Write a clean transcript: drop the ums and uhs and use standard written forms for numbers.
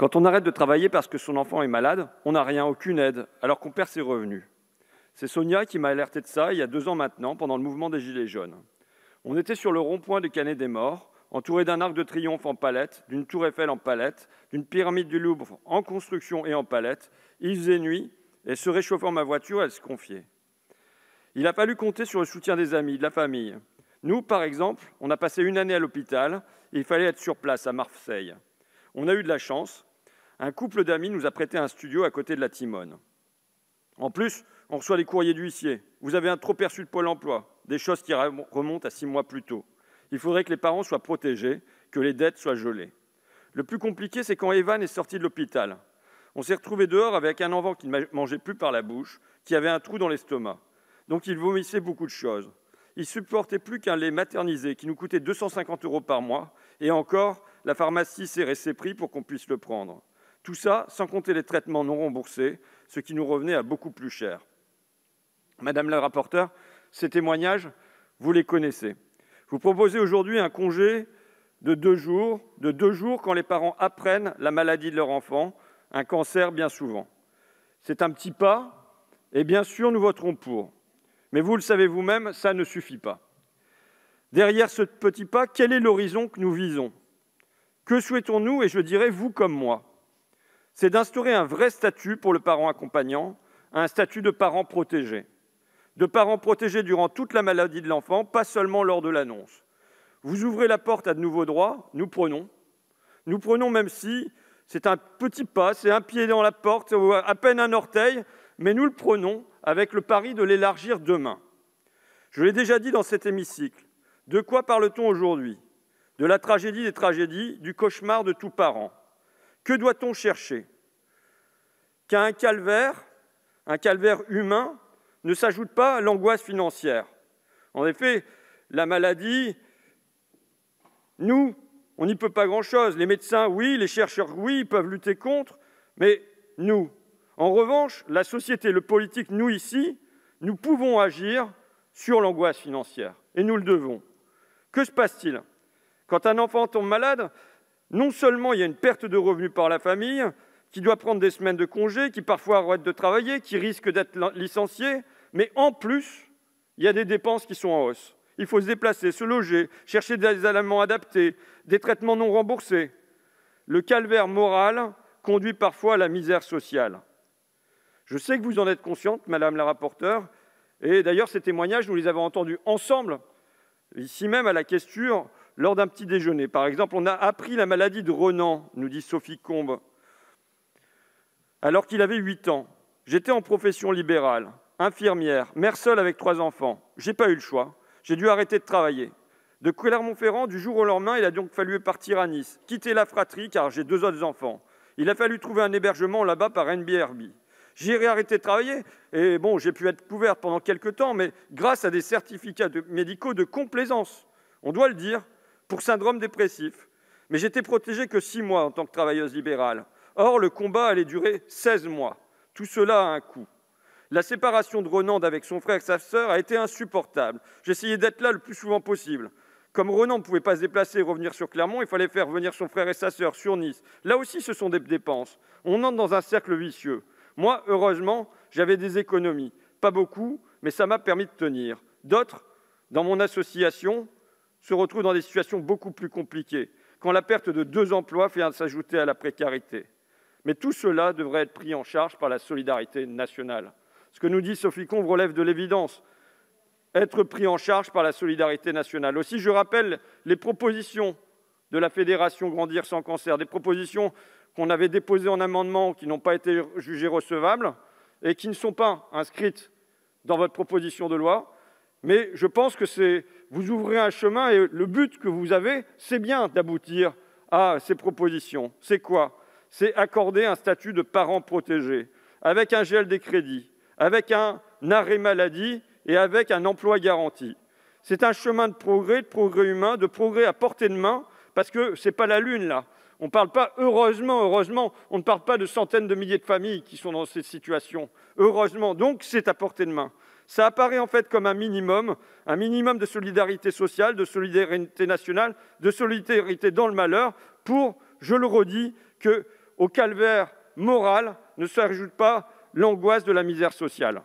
Quand on arrête de travailler parce que son enfant est malade, on n'a rien, aucune aide, alors qu'on perd ses revenus. C'est Sonia qui m'a alerté de ça il y a 2 ans maintenant, pendant le mouvement des Gilets jaunes. On était sur le rond-point de Canet-des-Morts, entouré d'un arc de triomphe en palette, d'une tour Eiffel en palette, d'une pyramide du Louvre en construction et en palette. Il faisait nuit, et se réchauffant ma voiture, elle se confiait. Il a fallu compter sur le soutien des amis, de la famille. Nous, par exemple, on a passé 1 année à l'hôpital, et il fallait être sur place à Marseille. On a eu de la chance. Un couple d'amis nous a prêté un studio à côté de la Timone. En plus, on reçoit les courriers d'huissier. Vous avez un trop-perçu de Pôle emploi, des choses qui remontent à 6 mois plus tôt. Il faudrait que les parents soient protégés, que les dettes soient gelées. Le plus compliqué, c'est quand Evan est sorti de l'hôpital. On s'est retrouvé dehors avec un enfant qui ne mangeait plus par la bouche, qui avait un trou dans l'estomac. Donc il vomissait beaucoup de choses. Il ne supportait plus qu'un lait maternisé qui nous coûtait 250 € par mois. Et encore, la pharmacie serrait ses prix pour qu'on puisse le prendre. Tout ça sans compter les traitements non remboursés, ce qui nous revenait à beaucoup plus cher. Madame la rapporteure, ces témoignages, vous les connaissez. Vous proposez aujourd'hui un congé de 2 jours quand les parents apprennent la maladie de leur enfant, un cancer bien souvent. C'est un petit pas, et bien sûr, nous voterons pour. Mais vous le savez vous-même, ça ne suffit pas. Derrière ce petit pas, quel est l'horizon que nous visons? Que souhaitons-nous, et je dirais vous comme moi? C'est d'instaurer un vrai statut pour le parent accompagnant, un statut de parent protégé. De parents protégés durant toute la maladie de l'enfant, pas seulement lors de l'annonce. Vous ouvrez la porte à de nouveaux droits, nous prenons. Nous prenons même si c'est un petit pas, c'est un pied dans la porte, ou à peine un orteil, mais nous le prenons avec le pari de l'élargir demain. Je l'ai déjà dit dans cet hémicycle. De quoi parle-t-on aujourd'hui? De la tragédie des tragédies, du cauchemar de tout parent. Que doit-on chercher? Qu'à un calvaire humain, ne s'ajoute pas l'angoisse financière. En effet, la maladie, nous, on n'y peut pas grand-chose. Les médecins, oui, les chercheurs, oui, ils peuvent lutter contre, mais nous, en revanche, la société, le politique, nous ici, nous pouvons agir sur l'angoisse financière, et nous le devons. Que se passe-t-il? Quand un enfant tombe malade, non seulement il y a une perte de revenus par la famille, qui doit prendre des semaines de congé, qui parfois arrête de travailler, qui risque d'être licencié, mais en plus, il y a des dépenses qui sont en hausse. Il faut se déplacer, se loger, chercher des aliments adaptés, des traitements non remboursés. Le calvaire moral conduit parfois à la misère sociale. Je sais que vous en êtes consciente, Madame la rapporteure, et d'ailleurs ces témoignages, nous les avons entendus ensemble, ici même à la Questure, lors d'un petit déjeuner. Par exemple, on a appris la maladie de Renan, nous dit Sophie Combe, alors qu'il avait 8 ans. J'étais en profession libérale, infirmière, mère seule avec 3 enfants. J'ai pas eu le choix. J'ai dû arrêter de travailler. De Clermont-Ferrand, du jour au lendemain, il a donc fallu partir à Nice, quitter la fratrie car j'ai 2 autres enfants. Il a fallu trouver un hébergement là-bas par Airbnb. J'ai réarrêté de travailler et bon, j'ai pu être couverte pendant quelques temps, mais grâce à des certificats médicaux de complaisance, on doit le dire, pour syndrome dépressif. Mais j'étais protégée que 6 mois en tant que travailleuse libérale. Or, le combat allait durer 16 mois. Tout cela a un coût. La séparation de Renan avec son frère et sa sœur a été insupportable. J'essayais d'être là le plus souvent possible. Comme Renan ne pouvait pas se déplacer et revenir sur Clermont, il fallait faire venir son frère et sa sœur sur Nice. Là aussi, ce sont des dépenses. On entre dans un cercle vicieux. Moi, heureusement, j'avais des économies. Pas beaucoup, mais ça m'a permis de tenir. D'autres, dans mon association, se retrouvent dans des situations beaucoup plus compliquées, quand la perte de 2 emplois fait s'ajouter à la précarité. Mais tout cela devrait être pris en charge par la solidarité nationale. Ce que nous dit Sophie Combe relève de l'évidence. Être pris en charge par la solidarité nationale. Aussi, je rappelle les propositions de la Fédération Grandir sans cancer, des propositions qu'on avait déposées en amendement, qui n'ont pas été jugées recevables et qui ne sont pas inscrites dans votre proposition de loi. Mais je pense que vous ouvrez un chemin et le but que vous avez, c'est bien d'aboutir à ces propositions. C'est quoi? C'est accorder un statut de parent protégé, avec un gel des crédits, avec un arrêt maladie et avec un emploi garanti. C'est un chemin de progrès humain, de progrès à portée de main, parce que ce n'est pas la lune, là. On ne parle pas, heureusement, on ne parle pas de centaines de milliers de familles qui sont dans cette situation. Heureusement, donc c'est à portée de main. Ça apparaît en fait comme un minimum de solidarité sociale, de solidarité nationale, de solidarité dans le malheur, pour, je le redis, que Au calvaire moral ne s'ajoute pas l'angoisse de la misère sociale.